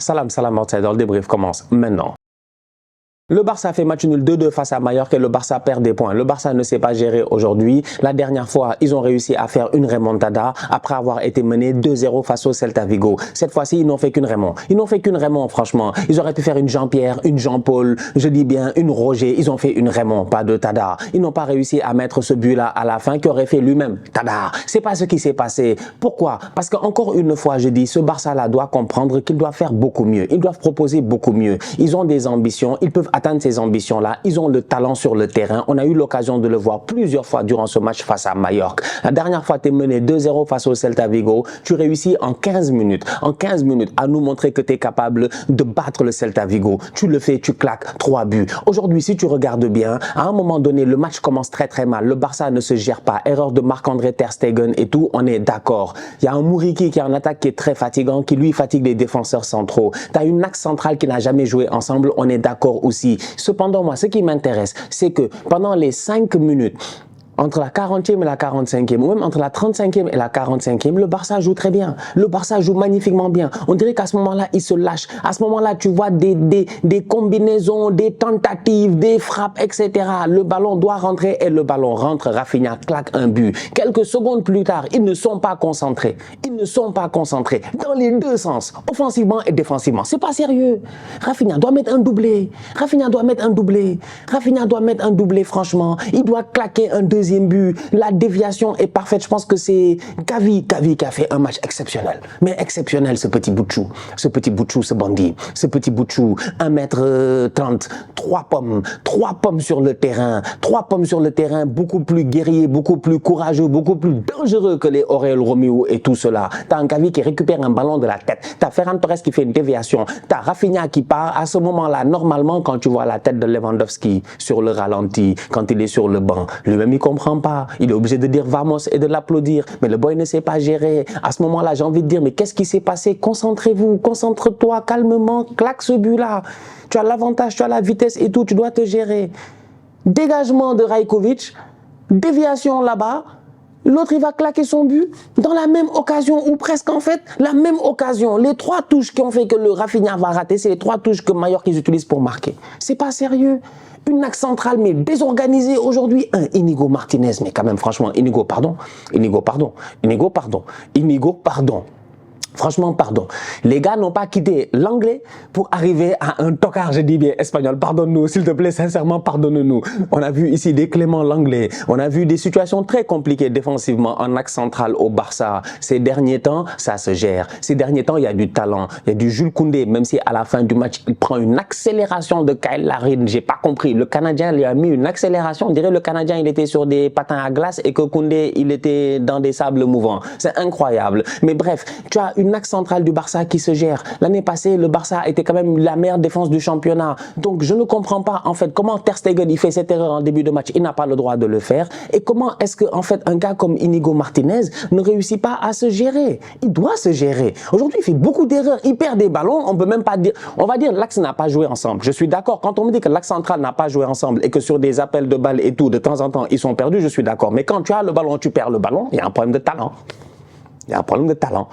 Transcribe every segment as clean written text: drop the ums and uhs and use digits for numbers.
Salam, salam, outsider, le débrief commence maintenant. Le Barça fait match nul 2-2 face à Mallorca et le Barça perd des points. Le Barça ne sait pas gérer aujourd'hui. La dernière fois, ils ont réussi à faire une remontada après avoir été menés 2-0 face au Celta Vigo. Cette fois-ci, ils n'ont fait qu'une Raymond. Ils n'ont fait qu'une Raymond, franchement. Ils auraient pu faire une Jean-Pierre, une Jean-Paul, je dis bien une Roger. Ils ont fait une Raymond, pas de Tada. Ils n'ont pas réussi à mettre ce but-là à la fin qui aurait fait lui-même Tada. C'est pas ce qui s'est passé. Pourquoi? Parce qu'encore une fois, je dis, ce Barça-là doit comprendre qu'il doit faire beaucoup mieux. Ils doivent proposer beaucoup mieux. Ils ont des ambitions. Ils peuvent atteindre ces ambitions-là. Ils ont le talent sur le terrain. On a eu l'occasion de le voir plusieurs fois durant ce match face à Mallorca. La dernière fois, tu es mené 2-0 face au Celta Vigo. Tu réussis en 15 minutes à nous montrer que tu es capable de battre le Celta Vigo. Tu le fais, tu claques 3 buts. Aujourd'hui, si tu regardes bien, à un moment donné, le match commence très très mal. Le Barça ne se gère pas. Erreur de Marc-André Ter Stegen et tout, on est d'accord. Il y a un Mouriki qui est en attaque qui est très fatigant, qui lui fatigue les défenseurs centraux. Tu as une axe centrale qui n'a jamais joué ensemble, on est d'accord aussi. Cependant, moi, ce qui m'intéresse, c'est que pendant les 5 minutes, entre la 40e et la 45e, ou même entre la 35e et la 45e, le Barça joue très bien. Le Barça joue magnifiquement bien. On dirait qu'à ce moment-là, il se lâche. À ce moment-là, tu vois des combinaisons, des tentatives, des frappes, etc. Le ballon doit rentrer et le ballon rentre. Rafinha claque un but. Quelques secondes plus tard, ils ne sont pas concentrés. Ils ne sont pas concentrés dans les deux sens, offensivement et défensivement. C'est pas sérieux. Rafinha doit mettre un doublé. Rafinha doit mettre un doublé. Rafinha doit mettre un doublé, franchement. Il doit claquer un deuxième but, la déviation est parfaite. Je pense que c'est Gavi qui a fait un match exceptionnel. Mais exceptionnel, ce petit Boutchou, ce bandit, ce petit Boutchou, 1m30, 3 pommes sur le terrain, 3 pommes sur le terrain, beaucoup plus guerrier, beaucoup plus courageux, beaucoup plus dangereux que les Aurel Romeo et tout cela. T'as un Gavi qui récupère un ballon de la tête, t'as Ferran Torres qui fait une déviation, t'as Rafinha qui part. À ce moment-là, normalement, quand tu vois la tête de Lewandowski sur le ralenti, quand il est sur le banc, lui-même il comprend pas. Il est obligé de dire vamos et de l'applaudir. Mais le boy ne sait pas gérer. À ce moment-là, j'ai envie de dire, mais qu'est-ce qui s'est passé? Concentrez-vous, concentre-toi calmement, claque ce but-là. Tu as l'avantage, tu as la vitesse et tout, tu dois te gérer. Dégagement de Rajkovic, déviation là-bas. L'autre, il va claquer son but dans la même occasion, ou presque en fait, la même occasion. Les 3 touches qui ont fait que le Rafinha va rater, c'est les 3 touches que Mallorca utilise pour marquer. C'est pas sérieux. Une axe centrale, mais désorganisée aujourd'hui. Un Inigo Martinez, mais quand même, franchement, Inigo, pardon. Franchement, pardon. Les gars n'ont pas quitté l'anglais pour arriver à un tocard, je dis bien espagnol. Pardonne-nous, s'il te plaît, sincèrement, pardonne-nous. On a vu ici des Clément Langlais. On a vu des situations très compliquées défensivement en axe central au Barça. Ces derniers temps, ça se gère. Ces derniers temps, il y a du talent. Il y a du Jules Koundé, même si à la fin du match, il prend une accélération de Kyle Larin. J'ai pas compris. Le Canadien lui a mis une accélération. On dirait le Canadien, il était sur des patins à glace et que Koundé, il était dans des sables mouvants. C'est incroyable. Mais bref, tu as une axe centrale du Barça qui se gère. L'année passée, le Barça était quand même la meilleure défense du championnat. Donc, je ne comprends pas, en fait, comment Ter Stegen, il fait cette erreur en début de match. Il n'a pas le droit de le faire. Et comment est-ce que, en fait, un gars comme Inigo Martinez ne réussit pas à se gérer? Il doit se gérer. Aujourd'hui, il fait beaucoup d'erreurs. Il perd des ballons. On peut même pas dire, on va dire, l'axe n'a pas joué ensemble. Je suis d'accord. Quand on me dit que l'axe central n'a pas joué ensemble et que sur des appels de balles et tout, de temps en temps, ils sont perdus, je suis d'accord. Mais quand tu as le ballon, tu perds le ballon, il y a un problème de talent. Il y a un problème de talent.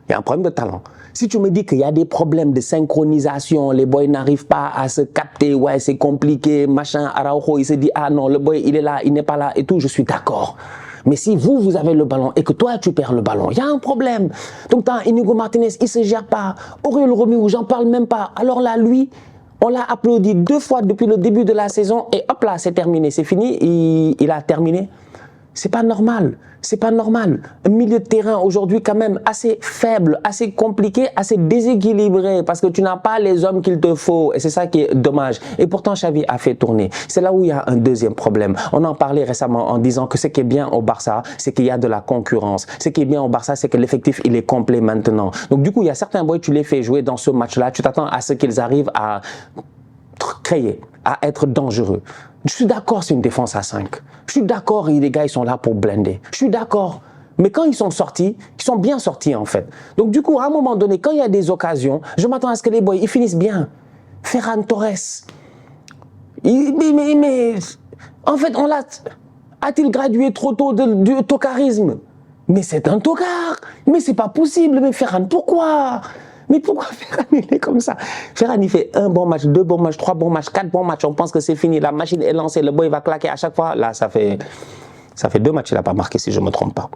Il y a un problème de talent. Si tu me dis qu'il y a des problèmes de synchronisation, les boys n'arrivent pas à se capter, ouais, c'est compliqué, machin, Araujo, il se dit, ah non, le boy, il est là, il n'est pas là et tout, je suis d'accord. Mais si vous avez le ballon et que toi, tu perds le ballon, il y a un problème. Donc, t'as Inigo Martinez, il ne se gère pas. Aurel Romeo, j'en parle même pas. Alors là, lui, on l'a applaudi 2 fois depuis le début de la saison et hop là, c'est terminé, c'est fini, il a terminé. C'est pas normal, c'est pas normal. Un milieu de terrain aujourd'hui quand même assez faible, assez compliqué, assez déséquilibré parce que tu n'as pas les hommes qu'il te faut et c'est ça qui est dommage. Et pourtant Xavi a fait tourner. C'est là où il y a un deuxième problème. On en parlait récemment en disant que ce qui est bien au Barça, c'est qu'il y a de la concurrence. Ce qui est bien au Barça, c'est que l'effectif il est complet maintenant. Donc du coup, il y a certains boys, tu les fais jouer dans ce match-là, tu t'attends à ce qu'ils arrivent à créer, à être dangereux. Je suis d'accord, c'est une défense à 5. Je suis d'accord, les gars, ils sont là pour blender. Je suis d'accord. Mais quand ils sont sortis, ils sont bien sortis en fait. Donc du coup, à un moment donné, quand il y a des occasions, je m'attends à ce que les boys, ils finissent bien. Ferran Torres. Mais en fait, a-t-il gradué trop tôt du tocarisme? Mais c'est un tocard. Mais c'est pas possible. Mais Ferran, pourquoi? Mais pourquoi Ferran, il est comme ça? Ferran, il fait un bon match, 2 bons matchs, 3 bons matchs, 4 bons matchs. On pense que c'est fini. La machine est lancée. Le boy va claquer à chaque fois. Là, ça fait 2 matchs qu'il n'a pas marqué, si je ne me trompe pas.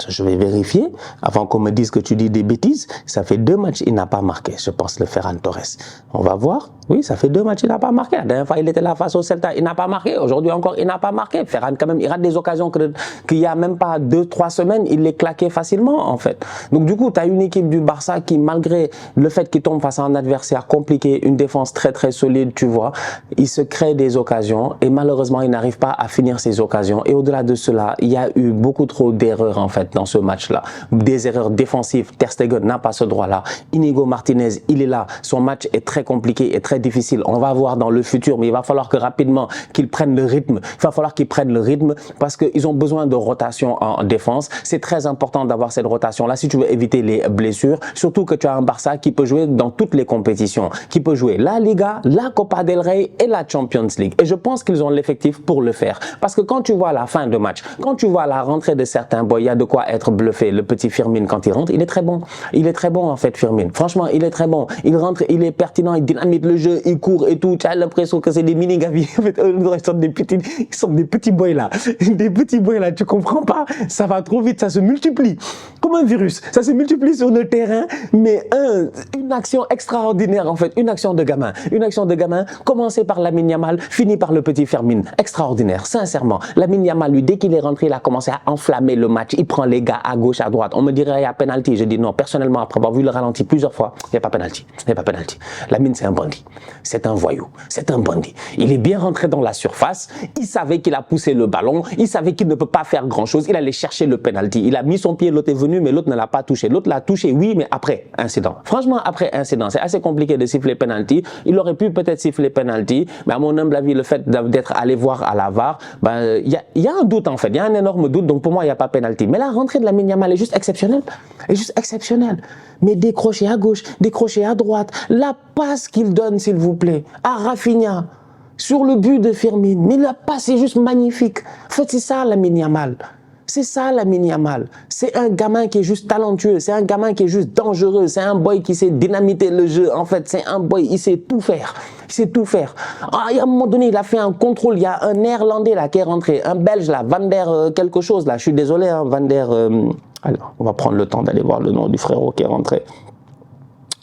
Je vais vérifier avant qu'on me dise que tu dis des bêtises. Ça fait 2 matchs, il n'a pas marqué, je pense, le Ferran Torres. On va voir. Oui, ça fait 2 matchs, il n'a pas marqué. La dernière fois, il était là face au Celta, il n'a pas marqué. Aujourd'hui encore, il n'a pas marqué. Ferran, quand même, il rate des occasions qu'il n'y a même pas 2-3 semaines, il les claquait facilement, en fait. Donc, du coup, tu as une équipe du Barça qui, malgré le fait qu'il tombe face à un adversaire compliqué, une défense très, très solide, tu vois, il se crée des occasions et malheureusement, il n'arrive pas à finir ses occasions. Et au-delà de cela, il y a eu beaucoup trop d'erreurs, en fait, dans ce match-là. Des erreurs défensives. Ter Stegen n'a pas ce droit-là. Inigo Martinez, il est là. Son match est très compliqué et très difficile. On va voir dans le futur, mais il va falloir que rapidement qu'il prenne le rythme. Il va falloir qu'il prenne le rythme parce qu'ils ont besoin de rotation en défense. C'est très important d'avoir cette rotation-là si tu veux éviter les blessures. Surtout que tu as un Barça qui peut jouer dans toutes les compétitions, qui peut jouer la Liga, la Copa del Rey et la Champions League. Et je pense qu'ils ont l'effectif pour le faire. Parce que quand tu vois la fin de match, quand tu vois la rentrée de certains boys, il y a de quoi être bluffé. Le petit Firmin, quand il rentre, il est très bon. Il est très bon, en fait, Firmin. Franchement, il est très bon. Il rentre, il est pertinent, il dynamite le jeu, il court et tout. Tu as l'impression que c'est des mini-gavis. En fait, ils sont des petits boys là. Des petits boys là, tu comprends pas? Ça va trop vite, ça se multiplie. Comme un virus. Ça se multiplie sur le terrain, mais une action extraordinaire, en fait. Une action de gamin. Une action de gamin, commencée par Lamine Yamal, finie par le petit Firmin. Extraordinaire, sincèrement. Lamine Yamal, lui, dès qu'il est rentré, il a commencé à enflammer le match. Il prend les gars à gauche, à droite. On me dirait il y a penalty. Je dis non. Personnellement, après avoir vu le ralenti plusieurs fois, il n'y a pas penalty. Il n'y a pas penalty. Lamine, c'est un bandit. C'est un voyou. C'est un bandit. Il est bien rentré dans la surface. Il savait qu'il a poussé le ballon. Il savait qu'il ne peut pas faire grand chose. Il allait chercher le penalty. Il a mis son pied, l'autre est venu, mais l'autre ne l'a pas touché. L'autre l'a touché, oui, mais après incident. Franchement, après incident, c'est assez compliqué de siffler penalty. Il aurait pu peut-être siffler penalty, mais à mon humble avis, le fait d'être allé voir à la VAR, ben, il y a un doute en fait. Il y a un énorme doute. Donc pour moi, il n'y a pas penalty. Mais la rentrée de Lamine Yamal est juste exceptionnelle. Elle est juste exceptionnelle. Mais décrocher à gauche, décrocher à droite. La passe qu'il donne, s'il vous plaît, à Rafinha, sur le but de Firmin. Mais la passe est juste magnifique. En fait, c'est ça, Lamine Yamal. C'est ça, Lamine Yamal. C'est un gamin qui est juste talentueux. C'est un gamin qui est juste dangereux. C'est un boy qui sait dynamiter le jeu. En fait, c'est un boy, il sait tout faire. Il sait tout faire. Ah, à un moment donné, il a fait un contrôle. Il y a un Néerlandais là qui est rentré. Un Belge là, Van der quelque chose là. Je suis désolé, hein, Van der... alors, on va prendre le temps d'aller voir le nom du frérot qui est rentré.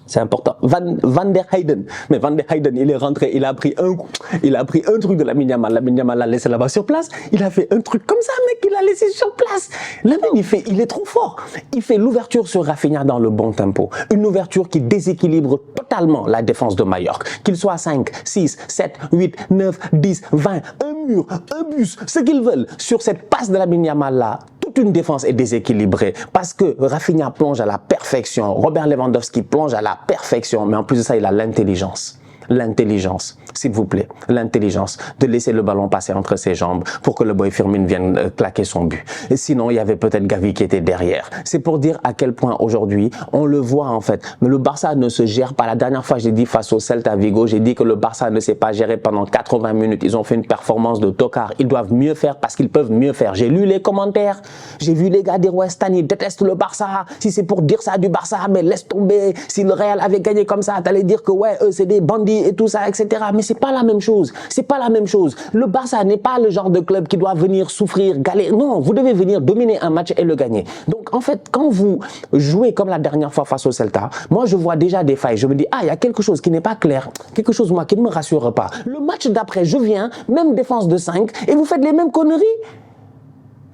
C'est important. Van der Heyden. Mais Van der Heyden, il est rentré, il a pris un coup. Il a pris un truc de Lamine Yamal. Lamine Yamal l'a laissé là-bas sur place. Il a fait un truc comme ça, mec, il l'a laissé sur place. Lamine, il est trop fort. Il fait l'ouverture sur Rafinha dans le bon tempo. Une ouverture qui déséquilibre totalement la défense de Majorque. Qu'il soit 5, 6, 7, 8, 9, 10, 20, un mur, un bus, ce qu'ils veulent. Sur cette passe de Lamine Yamal là, toute une défense est déséquilibrée parce que Rafinha plonge à la perfection. Robert Lewandowski plonge à la perfection, mais en plus de ça, il a l'intelligence. L'intelligence, s'il vous plaît, l'intelligence de laisser le ballon passer entre ses jambes pour que le boy Firmin vienne claquer son but. Et sinon, il y avait peut-être Gavi qui était derrière. C'est pour dire à quel point aujourd'hui, on le voit en fait. Mais le Barça ne se gère pas. La dernière fois, j'ai dit face au Celta Vigo, j'ai dit que le Barça ne s'est pas géré pendant 80 minutes. Ils ont fait une performance de tocard. Ils doivent mieux faire parce qu'ils peuvent mieux faire. J'ai lu les commentaires. J'ai vu les gars dire ouais, Stani déteste le Barça. Si c'est pour dire ça du Barça, mais laisse tomber. Si le Real avait gagné comme ça, t'allais dire que ouais, eux, c'est des bandits et tout ça, etc. Mais c'est pas la même chose. C'est pas la même chose. Le Barça n'est pas le genre de club qui doit venir souffrir, galérer. Non, vous devez venir dominer un match et le gagner. Donc, en fait, quand vous jouez comme la dernière fois face au Celta, moi, je vois déjà des failles. Je me dis, ah, il y a quelque chose qui n'est pas clair. Quelque chose, moi, qui ne me rassure pas. Le match d'après, je viens, même défense de 5, et vous faites les mêmes conneries.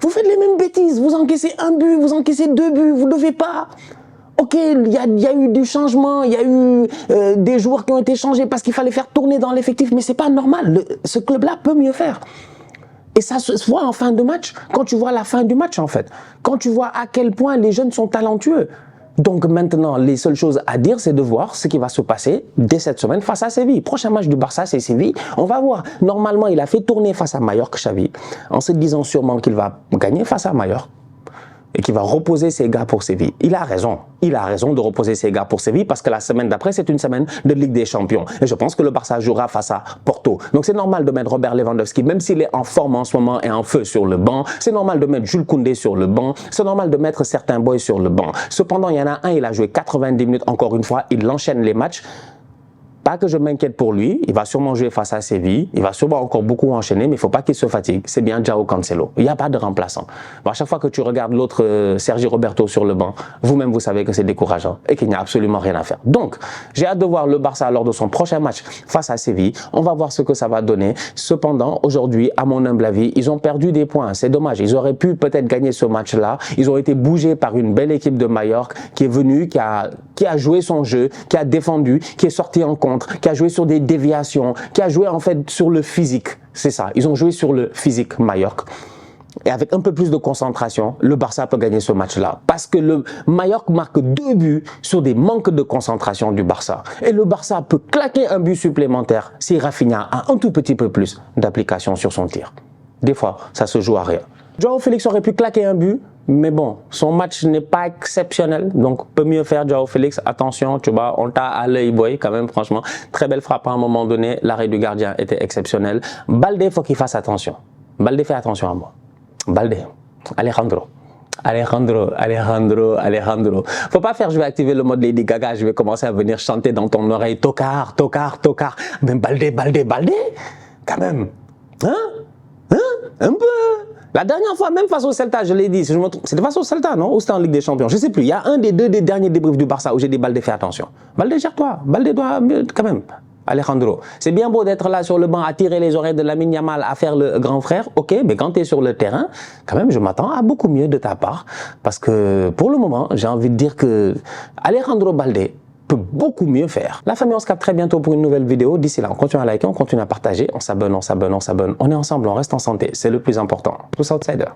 Vous faites les mêmes bêtises. Vous encaissez un but, vous encaissez 2 buts. Vous ne devez pas. Ok, il y a eu du changement, il y a eu des joueurs qui ont été changés parce qu'il fallait faire tourner dans l'effectif, mais c'est pas normal. Ce club-là peut mieux faire. Et ça se voit en fin de match, quand tu vois la fin du match en fait. Quand tu vois à quel point les jeunes sont talentueux. Donc maintenant, les seules choses à dire, c'est de voir ce qui va se passer dès cette semaine face à Séville. Prochain match du Barça, c'est Séville. On va voir. Normalement, il a fait tourner face à Majorque, Xavi, en se disant sûrement qu'il va gagner face à Majorque. et qui va reposer ses gars pour Séville. Il a raison de reposer ses gars pour Séville parce que la semaine d'après, c'est une semaine de Ligue des Champions. Et je pense que le Barça jouera face à Porto. Donc c'est normal de mettre Robert Lewandowski, même s'il est en forme en ce moment et en feu sur le banc. C'est normal de mettre Jules Koundé sur le banc. C'est normal de mettre certains boys sur le banc. Cependant, il y en a un, il a joué 90 minutes encore une fois. Il enchaîne les matchs. Pas que je m'inquiète pour lui, il va sûrement jouer face à Séville, il va sûrement encore beaucoup enchaîner, mais il ne faut pas qu'il se fatigue. C'est bien João Cancelo. Il n'y a pas de remplaçant. Bon, à chaque fois que tu regardes l'autre Sergi Roberto sur le banc, vous-même vous savez que c'est décourageant et qu'il n'y a absolument rien à faire. Donc, j'ai hâte de voir le Barça lors de son prochain match face à Séville. On va voir ce que ça va donner. Cependant, aujourd'hui, à mon humble avis, ils ont perdu des points. C'est dommage. Ils auraient pu peut-être gagner ce match-là. Ils ont été bougés par une belle équipe de Majorque qui est venue, qui a joué son jeu, qui a défendu, qui est sorti en contre, qui a joué sur des déviations, qui a joué en fait sur le physique. C'est ça, ils ont joué sur le physique Majorque. Et avec un peu plus de concentration, le Barça peut gagner ce match-là. Parce que le Majorque marque 2 buts sur des manques de concentration du Barça. Et le Barça peut claquer un but supplémentaire si Rafinha a un tout petit peu plus d'application sur son tir. Des fois, ça se joue à rien. João Félix aurait pu claquer un but, mais bon, son match n'est pas exceptionnel, donc peut mieux faire João Félix. Attention, tu vois, on t'a à l'œil, boy, quand même, franchement. Très belle frappe à un moment donné, l'arrêt du gardien était exceptionnel. Baldé, faut qu'il fasse attention. Baldé, fais attention à moi. Baldé, Alejandro. Faut pas faire, je vais activer le mode Lady Gaga, je vais commencer à venir chanter dans ton oreille. Tocard. Mais Baldé, quand même. Un peu. La dernière fois, même face au Celta, je l'ai dit, si c'était face au Celta, non? Ou c'était en Ligue des Champions? Je sais plus. Il y a un des derniers débriefs du Barça où j'ai dit Baldé, fais attention. Baldé, gère-toi. Baldé doit, quand même. Alejandro, c'est bien beau d'être là sur le banc à tirer les oreilles de Lamine Yamal, à faire le grand frère, ok, mais quand tu es sur le terrain, quand même, je m'attends à beaucoup mieux de ta part. Parce que pour le moment, j'ai envie de dire que Alejandro Baldé peut beaucoup mieux faire. La famille, on se capte très bientôt pour une nouvelle vidéo. D'ici là, on continue à liker, on continue à partager, on s'abonne. On est ensemble, on reste en santé. C'est le plus important. Tous outsiders.